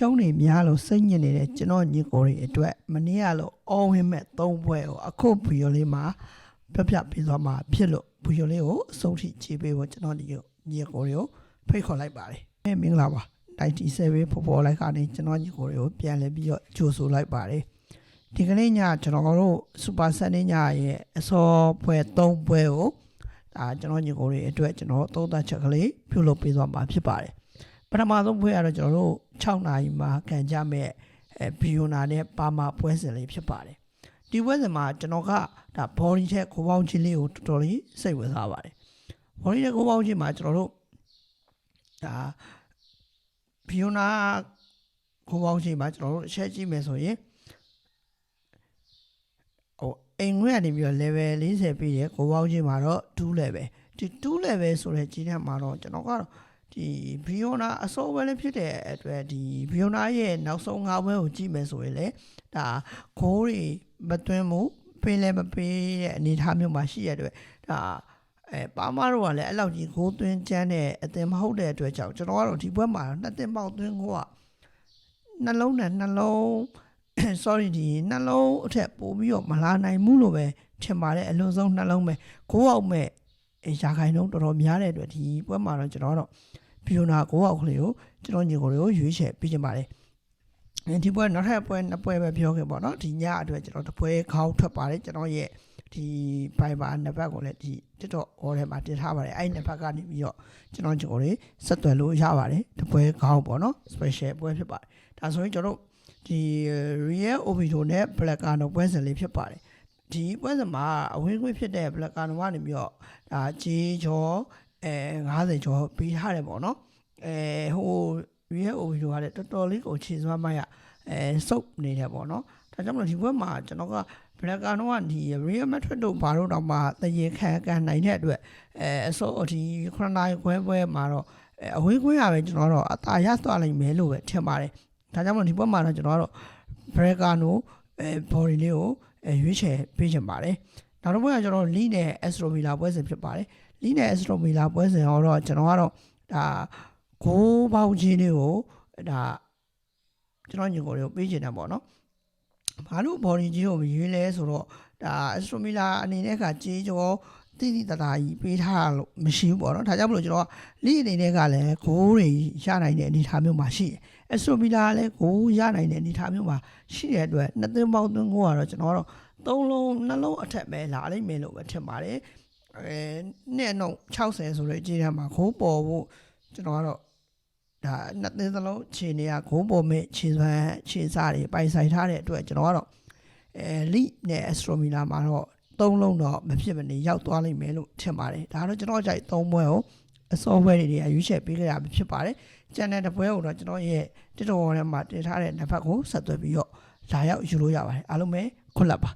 ရှုံးနေများလို့စိတ်ညစ်နေတဲ့ကျွန်တော်ညီကိုတွေအတွက်မနေ့ကလို့အော်ဝင်မဲ့၃ပွဲကိုအခုဗီဒီယိုလေးမှာပြပြပေးသွားမှာဖြစ်လို့ဗီဒီယိုလေးကိုအဆုံးထိကြည့်ပေးဖို့ကျွန်တော်ညီကိုတွေကိုဖိတ်ခေါ်လိုက်ပါတယ်မင်္ဂလာပါ97ဖော်ပေါ်လိုက်ကနေကျွန်တော်ညီကိုတွေကိုပြန်လည်ပြီးတော့ကြိုဆိုလိုက်ပါတယ်ဒီကနေ့ညကျွန်တော်တို့စူပါဆန်နေညရဲ့အစောပွဲ၃ပွဲကိုဒါကျွန်တော်ညီကိုတွေအတွက်ကျွန်တော်သုံးသပ်ချက်ကလေးပြုလုပ်ပေးသွားမှာဖြစ်ပါတယ်ပထမဆုံးပွဲကတော့ကျွန်တော်တို့6နာရီမှာကန်ကြမဲ့ဘီယိုနာနဲ့ပါမာပွဲစဉ်လေးဖြစ်ပါတယ်ဒီပွဲစဉ်မှာကျွန်တော်ကဒါဘော်ဒီချက်ကိုပေါင်းချင်းလေးကိုတော်တော်လေးစိတ်ဝင်စားပါတယ်ဘော်ဒီချက်ကိုပေါင်းချင်းမှာကျွန်တော်တို့ဒါဘီယိုနာကိုပေါင်းချင်းမှာကျွန်တော်တို့အချက်ကြည့်မယ်ဆိုရင်အိမ်ငွေကနေပြီးတော့ level 40ပြီးတယ်ကိုပေါင်းချင်းမှာတော့2 level ဒီ2 level ဆိုတဲ့ကြီးတဲ့မှာတော့ကျွန်တော်ကတော့ဒီဘီယိုနာအစောပွဲလေးဖြစ်တဲ့အတွက်ဒီဘီယိုနာရဲ့နောက်ဆုံး5ပွဲကိုကြည့်မယ်ဆိုရင်လေဒါဂိုးတွေမသွင်းမှုပေးလဲမပေးတဲ့အနေအထားမျိုးမှာရှိရတဲ့အတွက်ဒါပါမားတို့ကလည်းအဲ့လောက်ကြီးဂိုးသွင်းချမ်းတဲ့အသင်မဟုတ်တဲ့အတွက်ကြောင့်ကျွန်တော်ကတော့ဒီပွဲမှာ2သင်ပေါက်သွင်းကိုကနှလုံးနဲ့နှလုံး sorry ဒီနှလုံးအထက်ပို့ပြီးတော့မလာနိုင်ဘူးလို့ပဲထင်ပါတယ်အလွန်ဆုံးနှလုံးပဲကိုးအောင်မဲ့ရာခိုင်နှုန်းတော်တော်များတဲ့အတွက်ဒီပွဲမှာတော့ကျွန်တော်တော့ဘီယိုနာကိုးအောင်ကလေးကိုကျွန်တော်ညီကိုတွေကိုရွေးချယ်ပေးချင်ပါတယ်ဒီပွဲနောက်ထပ်ပွဲ2ပွဲပဲပြောခဲ့ပေါ့နော်ဒီညအတွက်ကျွန်တော်တစ်ပွဲခေါင်းထွက်ပါတယ်ကျွန်တော်ရဲ့ဒီဘိုင်ဘာနှစ်ဘက်ကိုလည်းဒီ TikTok အော်ထဲမှာတင်ထားပါတယ်အဲ့နှစ်ဘက်ကနေပြီးတော့ကျွန်တော်ညီကိုတွေဆက်သွယ်လို့ရပါတယ်တစ်ပွဲခေါင်းပေါ့နော် special ပွဲဖြစ်ပါတယ်ဒါဆိုရင်ကျွန်တော်ဒီ Real Obito နဲ့ Blackano ပွဲစဉ်လေးဖြစ်ပါတယ်ဒီပွဲစဉ်မှာအဝင်းခွင့်ဖြစ်တဲ့ Blackano ကနေပြီးတော့ဒါဂျေကျော်50ကျော်ပေးထားတယ်ပေါ့နော်ဟို Real Obito ကလည်းတော်တော်လေးကိုခြေစွမ်းမရစုပ်နေတယ်ပေါ့နော်ဒါကြောင့်မလို့ဒီပွဲမှာကျွန်တော်က Blackano ကဒီ Real Madrid တို့ဘာလို့တော့မှတရေခံကန်နိုင်တဲ့အတွက်အစောဒီ9နာရီပွဲမှာတော့အဝင်းခွင့်ရပဲကျွန်တော်တော့အသာရသွားနိုင်မယ်လို့ပဲထင်ပါတယ်ဒါကြောင့်မလို့ဒီပွဲမှာတော့ကျွန်တော်ကတော့ Blackano ဘော်ဒီလေးကိုရွေးချယ်ပေးချင်ပါတယ်နောက်တစ်ပွဲကကျွန်တော် Lee နဲ့ Astro Villa ပွဲစဉ်ဖြစ်ပါတယ် Lee နဲ့ Astro Villa ပွဲစဉ်တော့ကျွန်တော်ကတော့ဒါဂိုးပေါင်းချင်းလေးကိုဒါကျွန်တော်ညီကိုတွေကိုပေးချင်တယ်ပေါ့နော်ဘာလို့ဘော်ဒီကြီးကိုရွေးလဲဆိုတော့ဒါ Astro Villa အနေနဲ့ကကြေးကျော်တိတိတတာကြီးပေးထားလို့မရှိဘူးပေါ့နော်ဒါကြောင့်မလို့ကျွန်တော်က Lee အနေနဲ့ကလည်းဂိုးတွေရနိုင်တဲ့အနေအထားမျိုးမှာရှိတယ်Astro Villa ကလည်းဂိုးရနိုင်တဲ့အနေအထားမျိုးမှာရှိတဲ့အတွက်2သင်းပေါင်းသွင်းကိုကတော့ကျွန်တော်ကတော့3လုံးနှလုံးအထက်ပဲလာလိမ့်မယ်လို့ပဲထင်ပါတယ်နဲ့တော့60ဆိုတဲ့အခြေအနေမှာဂိုးပေါ်ဖို့ကျွန်တော်ကတော့ဒါ2သင်းစလုံးခြေနေရဂိုးပေါ်မဲ့ခြေစွမ်းခြေစားတွေပိုင်ဆိုင်ထားတဲ့အတွက်ကျွန်တော်ကတော့Lee နဲ့ Astro Villa မှာတော့3လုံးတော့မဖြစ်မနေရောက်သွားလိမ့်မယ်လို့ထင်ပါတယ်ဒါတော့ကျွန်တော်ကြိုက်3ပွဲကိုအစောပွဲတွေရွေးချယ်ပေးခဲ့ရမှာဖြစ်ပါတယ်ကျန်တဲ့တစ်ပွဲကိုတော့ကျွန်တော်ရဲ့ TikTok ထဲမှာတင်ထားတဲ့နှစ်ဖက်ကိုဆက်သွယ်ပြီးတော့လာရောက်ယူလို့ရပါတယ်အားလုံးပဲခွတ်လက်ပါ